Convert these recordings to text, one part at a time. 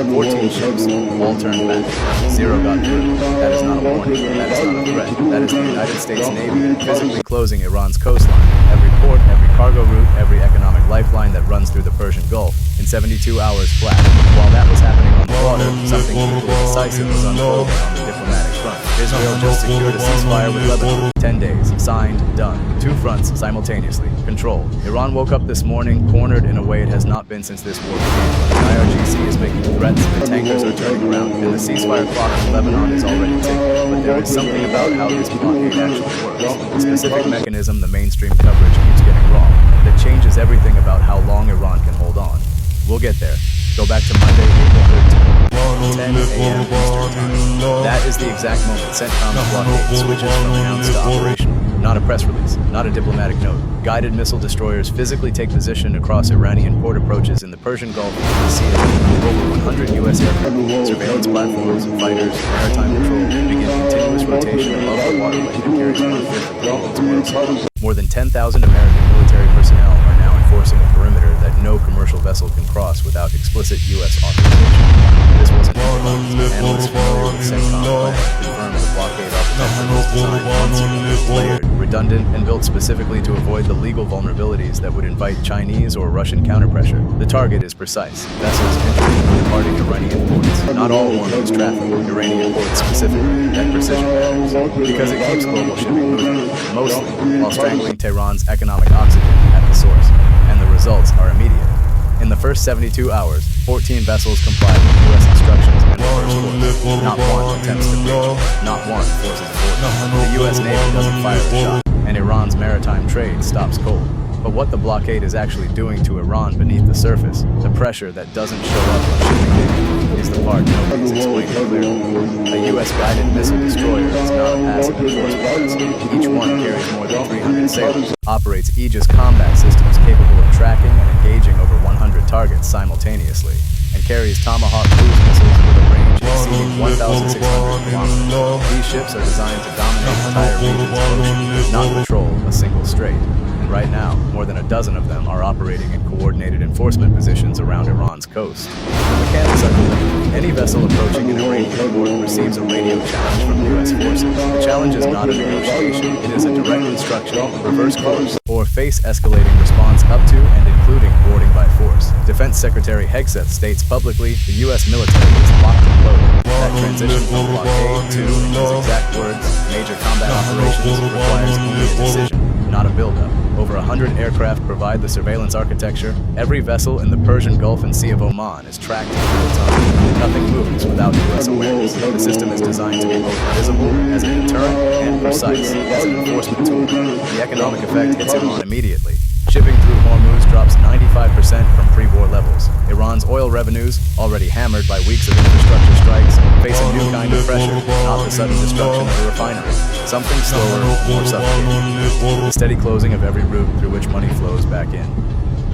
14 ships, all turned back. 0 got through. That is not a warning. That is not a threat. That is the United States Navy physically closing Iran's coastline. Every port, every cargo route, every economic lifeline that runs through the Persian Gulf in 72 hours flat. While that was happening on the water, something equally decisive was unfolding on the diplomatic front. Israel just secured a ceasefire with Lebanon. 10 days. Signed. Done. 2 fronts simultaneously. Controlled. Iran woke up this morning cornered in a way it has not been since this war began. The IRGC is making threats, the tankers are turning around, and the ceasefire clock in Lebanon is already ticking. But there is something about how this blockade actually works. The specific mechanism the mainstream coverage keeps getting wrong, that changes everything about how long Iran can hold on. We'll get there. Go back to Monday, April 13th, 10 a.m. Eastern Time. That is the exact moment CENTCOM's blockade switches from announced to operational. Not a press release, not a diplomatic note. Guided missile destroyers physically take position across Iranian port approaches in the Persian Gulf and the Sea of Over 100 U.S. aircraft, surveillance platforms, fighters, maritime patrol begin continuous rotation above the waterway that carries 1/5 of the world's oil supply. More than 10,000 American military personnel are now enforcing a perimeter that no commercial vessel can cross without explicit U.S. authorization. This wasn't improvised. Analysts familiar with CENTCOM plan confirmed the blockade architecture was designed once ago, layered, redundant, and built specifically to avoid the legal vulnerabilities that would invite Chinese or Russian counterpressure. The target is precise. Vessels entering or departing Iranian ports. Not all Hormuz traffic, Iranian ports specifically. That precision matters, because it keeps global shipping moving, mostly while strangling Tehran's economic oxygen at the source. And the results are immediate. In the first 72 hours, 14 vessels complied with U.S. instructions and reversed course. Not one attempts to breach. Not one forces a port. The U.S. Navy doesn't fire a shot, and Iran's maritime trade stops cold. But what the blockade is actually doing to Iran beneath the surface, the pressure that doesn't show up in shipping data, is the part nobody's explaining clearly. A U.S.-guided missile destroyer is not a passive enforcement vessel. Each one carries more than 300 sailors, operates Aegis combat systems capable of tracking and engaging over 100 targets simultaneously, and carries Tomahawk cruise missiles with a range exceeding 1,600 kilometers. These ships are designed to dominate entire regions of ocean, not patrol a single strait. Right now, more than a dozen of them are operating in coordinated enforcement positions around Iran's coast. The mechanics are deliberate. Any vessel approaching an Iranian port receives a radio challenge from U.S. forces. The challenge is not a negotiation, it is a direct instruction, reverse course, or face escalating response up to and including boarding by force. Defense Secretary Hegseth states publicly the U.S. military is locked and loaded. That transition from blockade to, in his exact words, major combat operations requires only a decision, not a buildup. Over 100 aircraft provide the surveillance architecture. Every vessel in the Persian Gulf and Sea of Oman is tracked in real time. Nothing moves without U.S. awareness. The system is designed to be both visible as a deterrent and precise as an enforcement tool. The economic effect hits Iran immediately. Shipping through Hormuz drops 95% from pre-war levels. Iran's oil revenues, already hammered by weeks of infrastructure strikes, face a new kind of pressure, not the sudden destruction of a refinery. Something slower, more suffocating. The steady closing of every route through which money flows back in.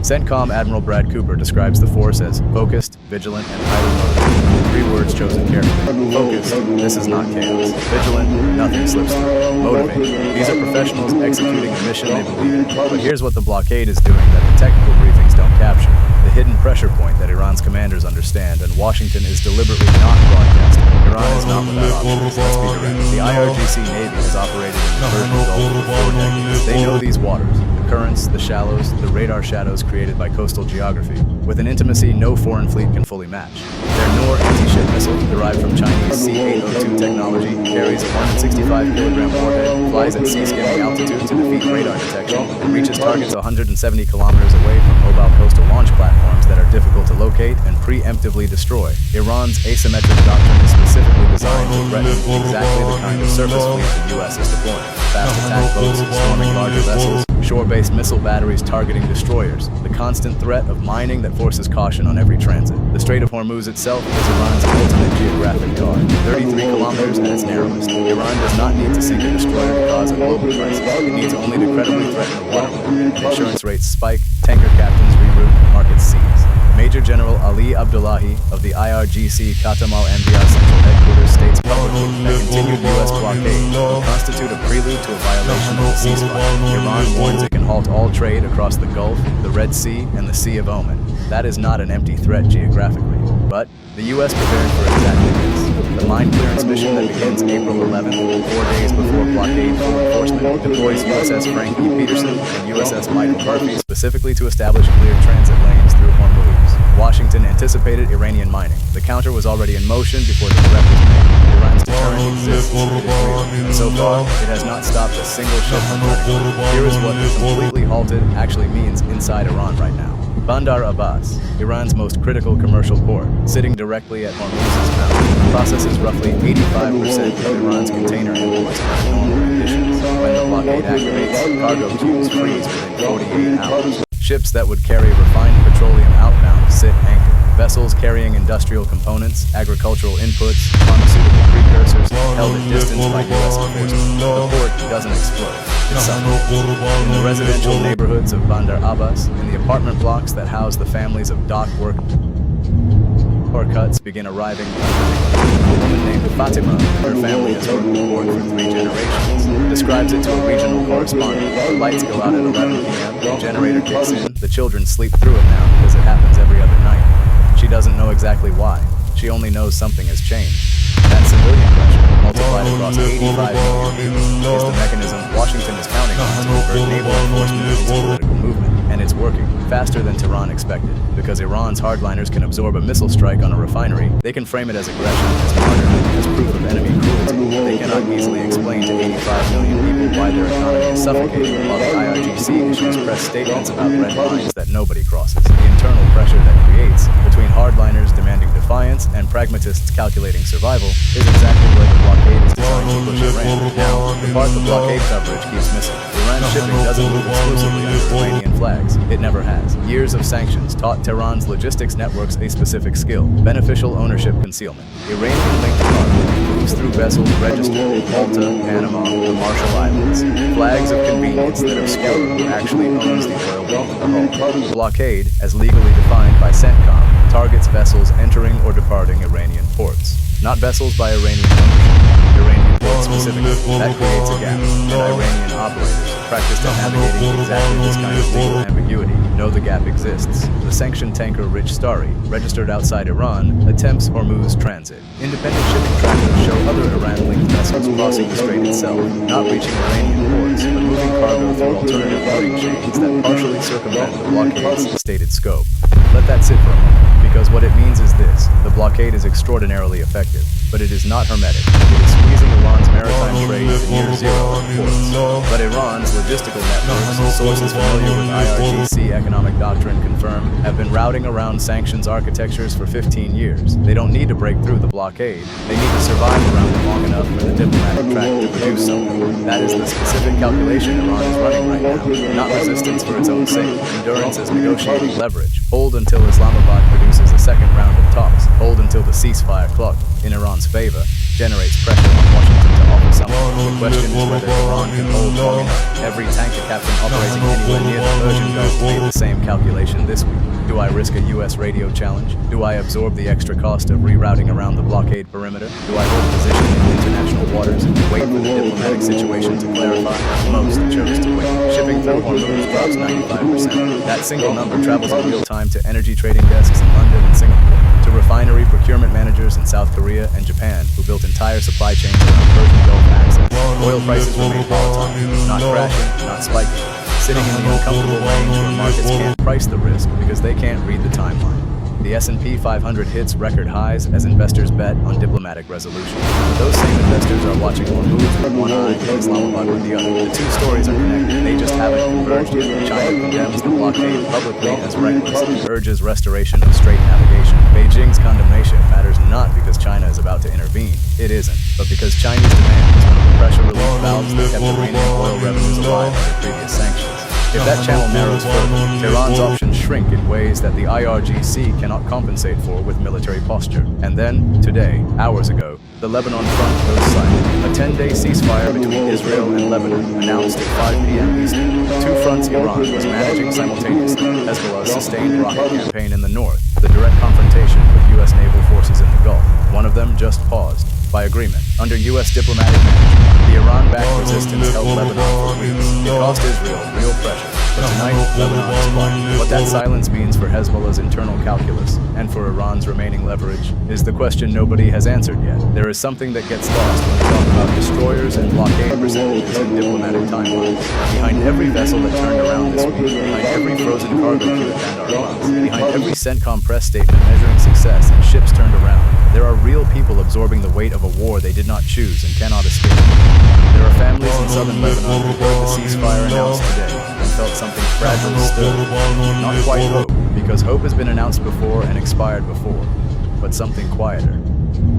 CENTCOM Admiral Brad Cooper describes the force as focused, vigilant, and highly motivated. 3 words chosen carefully. Focused, this is not chaos. Vigilant, nothing slips through. Motivated, these are professionals executing a mission they believe in. But here's what the blockade is doing that the technical briefings don't capture. The hidden pressure point that Iran's commanders understand, and Washington is deliberately not broadcasting. Iran is not without options, let's be direct. The IRGC Navy has operated in the Persian Gulf for 4 decades. They know these waters, the currents, the shallows, the radar shadows created by coastal geography, with an intimacy no foreign fleet can fully match. Their Noor anti-ship missile, derived from Chinese C-802 technology, carries a 165-kilogram warhead, flies at sea-skimming altitude to defeat radar detection, and reaches targets 170 kilometers away from mobile coastal launch platforms that are difficult to locate and preemptively destroy. Iran's asymmetric doctrine is specifically designed to threaten exactly the kind of surface fleet the U.S. is deploying. Fast attack boats storming larger vessels, shore-based missile batteries targeting destroyers, the constant threat of mining that forces caution on every transit. The Strait of Hormuz itself is Iran's ultimate geographic card, 33 kilometers at its narrowest. Iran does not need to sink a destroyer to cause a global crisis. It needs only to credibly threaten the waterway. Insurance rates spike, tanker captains reroute, markets seize. Major General Ali Abdullahi of the IRGC Katamal Anbiya Central Headquarters states publicly that continued U.S. blockade will constitute a prelude to a violation of the ceasefire. Iran warns it can halt all trade across the Gulf, the Red Sea, and the Sea of Oman. That is not an empty threat geographically, but But the U.S. prepared for exactly this. The mine clearance mission that begins April 11th, 4 days before Blockade full enforcement, deploys USS Frank E. Peterson and USS Michael Murphy specifically to establish clear transit lanes through Hormuz. Washington anticipated Iranian mining. The counter was already in motion before the threat was made. Iran's deterrent exists, it is real, and so far, it has not stopped a single ship from running. Here is what completely halted actually means inside Iran right now. Bandar Abbas, Iran's most critical commercial port, sitting directly at Hormuz's mouth, processes roughly 85% of Iran's container imports under normal conditions. When the blockade activates, cargo queues freeze within 48 hours. Ships that would carry refined petroleum outbound sit anchored. Vessels carrying industrial components, agricultural inputs, pharmaceutical precursors, held at distance by U.S. enforcement. The port doesn't explode. It suffers. In the residential neighborhoods of Bandar Abbas, in the apartment blocks that house the families of dock workers, power cuts begin arriving unpredictably. A woman named Fatima, her family has worked the port for 3 generations, describes it to a regional correspondent. The lights go out at 11 p.m., the generator kicks in, the children sleep through it now because it happens every other night. She doesn't know exactly why. She only knows something has changed. That civilian pressure, multiplied across 85 million people, is the mechanism Washington is counting on to convert naval enforcement into political movement. And it's working, faster than Tehran expected. Because Iran's hardliners can absorb a missile strike on a refinery, they can frame it as aggression, as martyrdom, as proof of enemy cruelty. They cannot easily explain to 85 million people why their economy is suffocating, while the IRGC issues press statements about red lines that nobody crosses. The internal pressure that creates, between hardliners demanding defiance and pragmatists calculating survival, is exactly where the blockade is designed to push Iran. Now, the part the blockade coverage keeps missing. Iran's shipping doesn't move exclusively under Iranian flags. It never has. Years of sanctions taught Tehran's logistics networks a specific skill: beneficial ownership concealment. Iranian-linked cargo moves through vessels registered in Malta, Panama, the Marshall Islands. Flags of convenience that obscure who actually owns the oil wealth of the hull. The blockade, as legally defined by CENTCOM, targets vessels entering or departing Iranian ports, not vessels by Iranian ownership. Iranian ports specifically. That creates a gap, and Iranian operators, practiced at navigating exactly this kind of legal ambiguity, know the gap exists. The sanctioned tanker Rich Starry, registered outside Iran, attempts Hormuz transit. Independent shipping trackers show other Iran-linked vessels crossing the Strait itself, not reaching Iranian ports, but moving cargo through alternative routing chains that partially circumvent the blockade's stated scope. Let that sit for a moment, because what it means is this: the blockade is extraordinarily effective, but it is not hermetic. It is squeezing Iran's maritime trade to near zero at ports. But Iran's logistical networks, sources familiar with IRGC economic doctrine confirm, have been routing around sanctions architectures for 15 years. They don't need to break through the blockade. They need to survive around it long enough for the diplomatic track to produce something. That is the specific calculation Iran is running right now. Not resistance for its own sake. Endurance is negotiating leverage. Hold until Islamabad produces a second round of talks. Hold until the ceasefire clock, in Iran's favor, generates pressure on Washington to offer something. The question is whether Iran can hold long enough. Every tanker captain operating anywhere near the Persian Gulf made the same calculation this week. Do I risk a U.S. radio challenge? Do I absorb the extra cost of rerouting around the blockade perimeter? Do I hold position in international waters and wait for the diplomatic situation to clarify? Most chose to wait. Shipping through Hormuz drops 95%. That single number travels in real time to energy trading desks in London and Singapore, to refinery procurement managers in South Korea and Japan who built entire supply chains around Persian Gulf access. Oil prices remain volatile, not crashing, not spiking, sitting in the uncomfortable range where markets can't price the risk because they can't read the timeline. The S&P 500 hits record highs as investors bet on diplomatic resolution. But those same investors are watching Hormuz with one eye and Islamabad with the other. The two stories are connected. They just haven't converged yet. China condemns the blockade publicly as reckless and urges restoration of Strait navigation. Beijing's condemnation matters not because China is about to intervene. It isn't. But because Chinese demand is one of the pressure relief valves that kept Iranian oil revenues alive under previous sanctions. If that channel narrows further, Tehran's options shrink in ways that the IRGC cannot compensate for with military posture. And then, today, hours ago, the Lebanon front goes silent. A 10-day ceasefire between Israel and Lebanon announced at 5 p.m. Eastern. Two fronts Iran was managing simultaneously: Hezbollah's sustained rocket campaign in the north, the direct confrontation with U.S. naval forces in the Gulf. One of them just paused, by agreement. Under U.S. diplomatic management, the Iran-backed resistance held Lebanon for weeks. It cost Israel real pressure. But tonight, Lebanon is quiet. What that silence means for Hezbollah's internal calculus, and for Iran's remaining leverage, is the question nobody has answered yet. There is something that gets lost when we talk about destroyers and blockade percentages and diplomatic timelines. Behind every vessel that turned around this week, behind every frozen cargo queue at Bandar Abbas, behind every CENTCOM press statement measuring success and ships turned around, there are real people absorbing the weight of a war they did not choose and cannot escape. There are families in southern Lebanon who heard the ceasefire announced today and felt something fragile stir. Not quite hope, because hope has been announced before and expired before, but something quieter.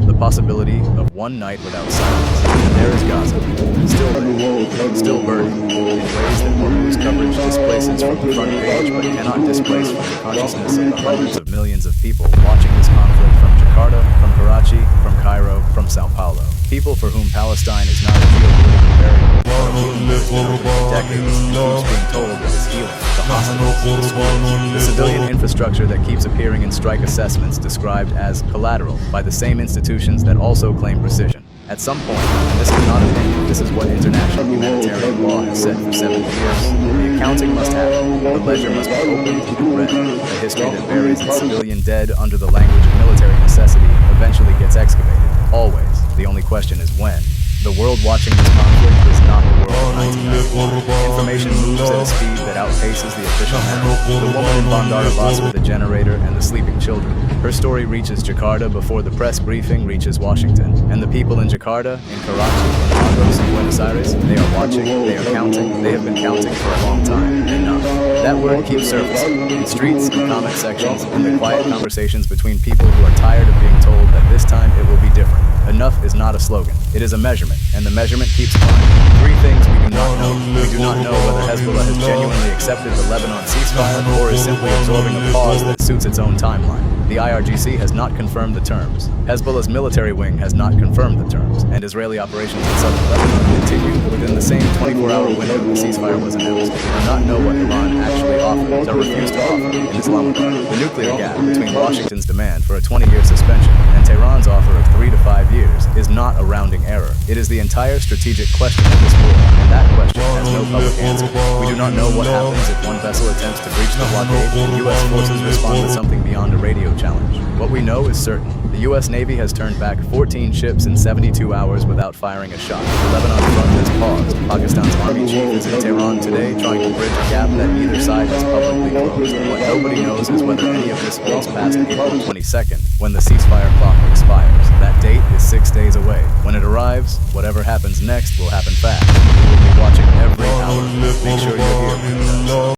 The possibility of one night without silence. And there is Gaza, still there, still burning, in ways that more news coverage displaces from the front page but cannot displace from the consciousness of the hundreds of millions of people watching this conflict from Jakarta, from Karachi, from Cairo, from Sao Paulo. People for whom Palestine is not a geopolitical variable, but a movement that has been open for decades and keeps being told it is healing. The hospitals, the schools, the civilian infrastructure that keeps appearing in strike assessments described as collateral by the same institutions that also claim precision. At some point, and this is not opinion, this is what international humanitarian law has said for 70 years, the accounting must happen, the ledger must be opened and read. The history that buries its civilian dead under the language of military necessity eventually gets excavated. Always. The only question is when. The world watching this conflict is not the world of 1991. Information moves at a speed that outpaces the official narrative. The woman in Bandar Abbas with the generator and the sleeping children. Her story reaches Jakarta before the press briefing reaches Washington. And the people in Jakarta, in Karachi, in Lagos, in Buenos Aires, they are watching, they are counting, they have been counting for a long time. Enough. That word keeps surfacing in streets, in comment sections, in the quiet conversations between people who are tired of being told that this time it will be different. Enough is not a slogan. It is a measurement, and the measurement keeps climbing. Three things we do not know. We do not know whether Hezbollah has genuinely accepted the Lebanon ceasefire or is simply absorbing a pause that suits its own timeline. The IRGC has not confirmed the terms. Hezbollah's military wing has not confirmed the terms, and Israeli operations in southern Lebanon continue within the same 24-hour window the ceasefire was announced. We do not know what Iran actually offers or refused to offer in Islamabad. The nuclear gap between Washington's demand for a 20-year suspension and Tehran's offer of 3 to 5 years is not a rounding error. It is the entire strategic question of this war, and that question has no public answer. We do not know what happens if one vessel attempts to breach the blockade and U.S. forces respond with something beyond a radio challenge. What we know is certain. The U.S. Navy has turned back 14 ships in 72 hours without firing a shot. The Lebanon front has paused. Pakistan's army chief is in Tehran today trying to bridge a gap that neither side has publicly closed. What nobody knows is whether any of this falls past April 22nd, when the ceasefire clock expires. That date is 6 days away. When it arrives, whatever happens next will happen fast. We will be watching every hour. Make sure you're here.